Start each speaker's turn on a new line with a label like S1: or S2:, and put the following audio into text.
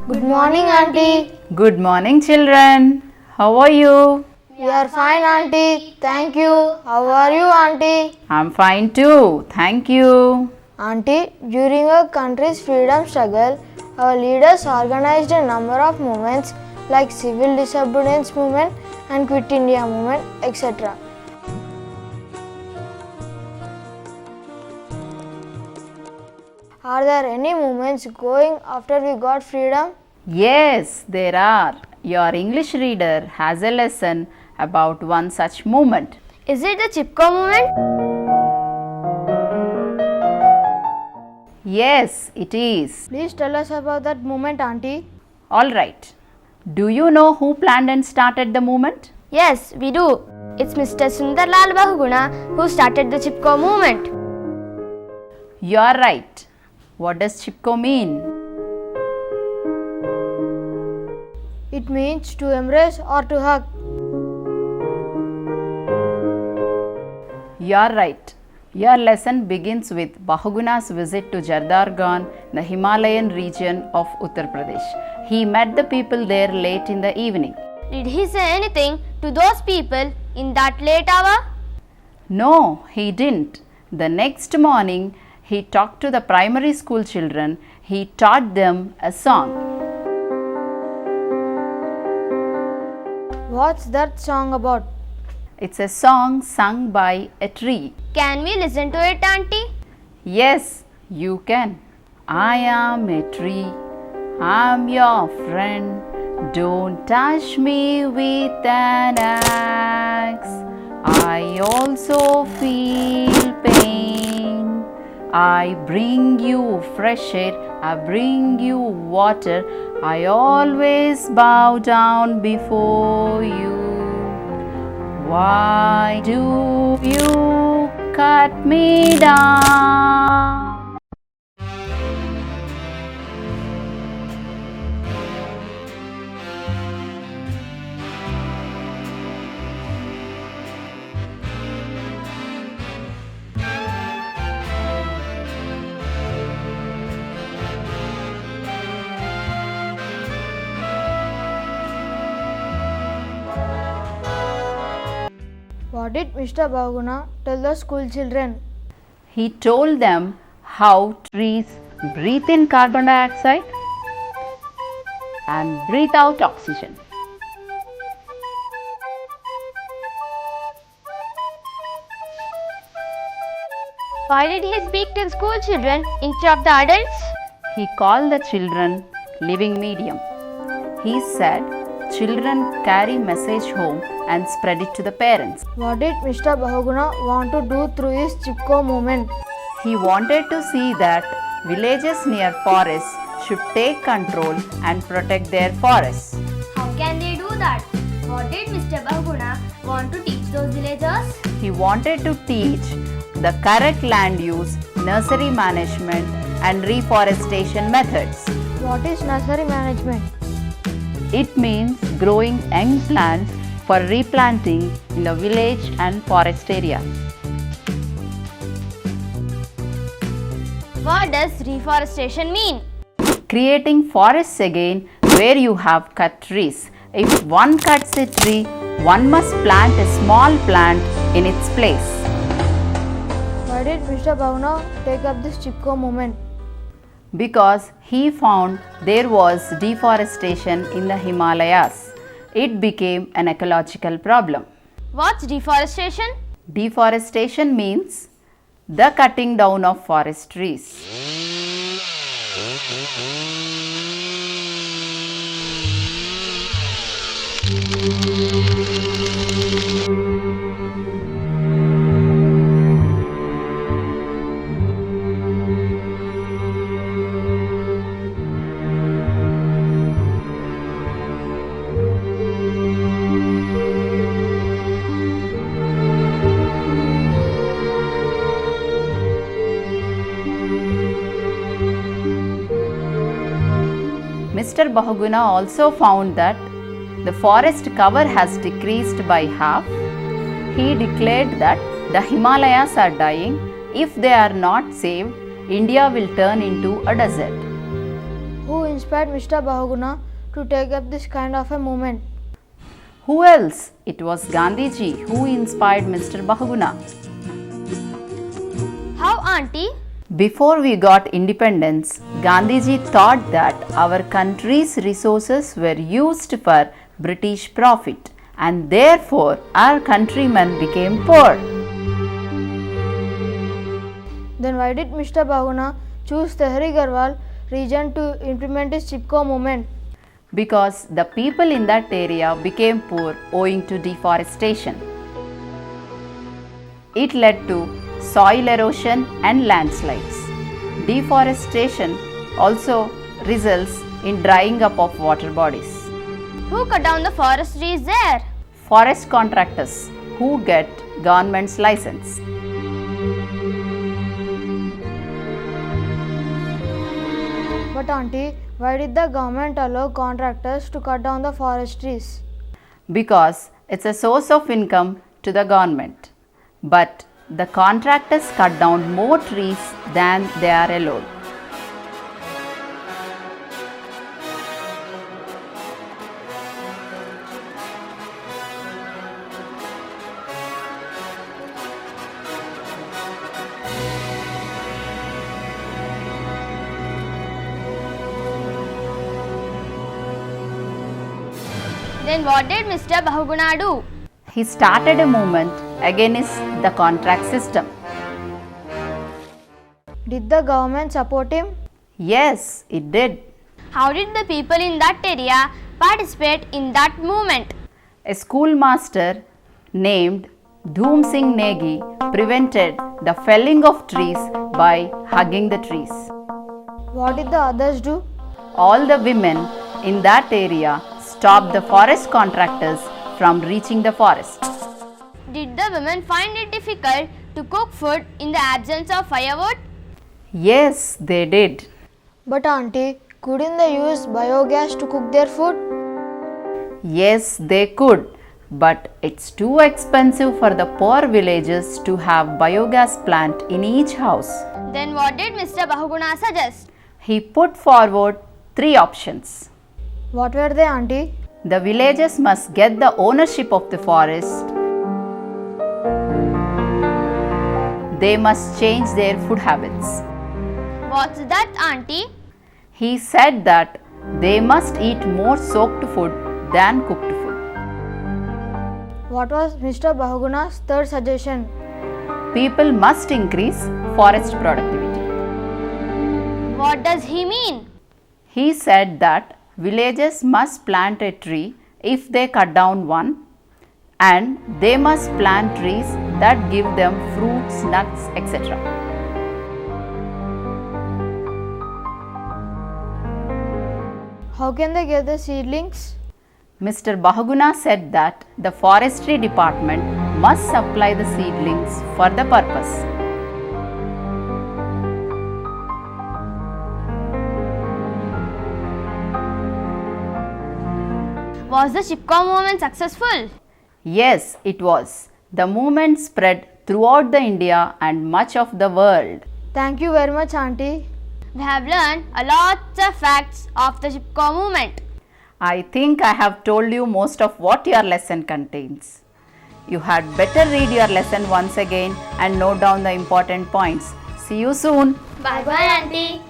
S1: Good morning, Auntie.
S2: Good morning, children. How are you?
S1: We are fine, Auntie. Thank you. How are you, Auntie?
S2: I'm fine too. Thank you.
S1: Auntie, during our country's freedom struggle, our leaders organized a number of movements like civil disobedience movement and quit India movement, etc. Are there any movements going after we got freedom?
S2: Yes, there are. Your English reader has a lesson about one such movement.
S3: Is it the Chipko movement?
S2: Yes, it is.
S1: Please tell us about that movement, Auntie.
S2: All right. Do you know who planned and started the movement?
S3: Yes, we do. It's Mr. Sundarlal Bahuguna who started the Chipko movement.
S2: You are right. What does Chipko mean?
S1: It means to embrace or to hug.
S2: You are right. Your lesson begins with Bahuguna's visit to Jardargan, the Himalayan region of Uttar Pradesh. He met the people there late in the evening.
S3: Did he say anything to those people in that late hour?
S2: No, he didn't. The next morning, he talked to the primary school children. He taught them a song.
S1: What's that song about?
S2: It's a song sung by a tree.
S3: Can we listen to it, Auntie?
S2: Yes, you can. I am a tree. I'm your friend. Don't touch me with an axe. I also feel pain. I bring you fresh air. I bring you water. I always bow down before you. Why do you cut me down?
S1: What did Mr. Bahuguna tell the school children?
S2: He told them how trees breathe in carbon dioxide and breathe out oxygen.
S3: Why did he speak to the school children instead of the adults?
S2: He called the children living medium. He said children carry message home and spread it to the parents.
S1: What did Mr. Bahuguna want to do through his Chipko movement?
S2: He wanted to see that villages near forests should take control and protect their forests.
S3: How can they do that? What did Mr. Bahuguna want to teach those villagers?
S2: He wanted to teach the correct land use, nursery management, and reforestation methods.
S1: What is nursery management?
S2: It means growing young plants for replanting in the village and forest areas.
S3: What does reforestation mean?
S2: Creating forests again where you have cut trees. If one cuts a tree, one must plant a small plant in its place.
S1: Why did Mr. Bahuguna take up this Chipko movement?
S2: Because he found there was deforestation in the Himalayas. It became an ecological problem.
S3: What's deforestation?
S2: Deforestation means the cutting down of forest trees. Mr. Bahuguna also found that the forest cover has decreased by half. He declared that the Himalayas are dying. If they are not saved, India will turn into a desert.
S1: Who inspired Mr. Bahuguna to take up this kind of a movement?
S2: Who else? It was Gandhiji who inspired Mr. Bahuguna.
S3: How, auntie?
S2: Before we got independence, Gandhiji thought that our country's resources were used for British profit and therefore our countrymen became poor.
S1: Then why did Mr. Bahuguna choose Tehri Garhwal region to implement his Chipko movement?
S2: Because the people in that area became poor owing to deforestation. It led to soil erosion and landslides. Deforestation also results in drying up of water bodies.
S3: Who cut down the forest trees there?
S2: Forest contractors who get government's license.
S1: But auntie, why did the government allow contractors to cut down the forest trees?
S2: Because it's a source of income to the government. But the contractors cut down more trees than they are allowed.
S3: Then what did Mr. Bahuguna do?
S2: He started a movement against the contract system.
S1: Did the government support him?
S2: Yes, it did.
S3: How did the people in that area participate in that movement?
S2: A schoolmaster named Dhoom Singh Negi prevented the felling of trees by hugging the trees.
S1: What did the others do?
S2: All the women in that area stopped the forest contractors from reaching the forest.
S3: Did the women find it difficult to cook food in the absence of firewood?
S2: Yes, they did.
S1: But auntie, couldn't they use biogas to cook their food?
S2: Yes, they could. But it's too expensive for the poor villagers to have biogas plant in each house.
S3: Then what did Mr. Bahuguna suggest?
S2: He put forward 3 options.
S1: What were they, auntie?
S2: The villagers must get the ownership of the forest. They must change their food habits.
S3: What's that, auntie?
S2: He said that they must eat more soaked food than cooked food.
S1: What was Mr. Bahuguna's third suggestion?
S2: People must increase forest productivity.
S3: What does he mean?
S2: He said that villagers must plant a tree if they cut down one, and they must plant trees that give them fruits, nuts, etc.
S1: How can they get the seedlings?
S2: Mr. Bahuguna said that the forestry department must supply the seedlings for the purpose.
S3: Was the Chipko movement successful?
S2: Yes, it was. The movement spread throughout the India and much of the world.
S1: Thank you very much, auntie.
S3: We have learned a lot of facts of the Chipko movement.
S2: I think I have told you most of what your lesson contains. You had better read your lesson once again and note down the important points. See you soon.
S3: Bye bye, auntie.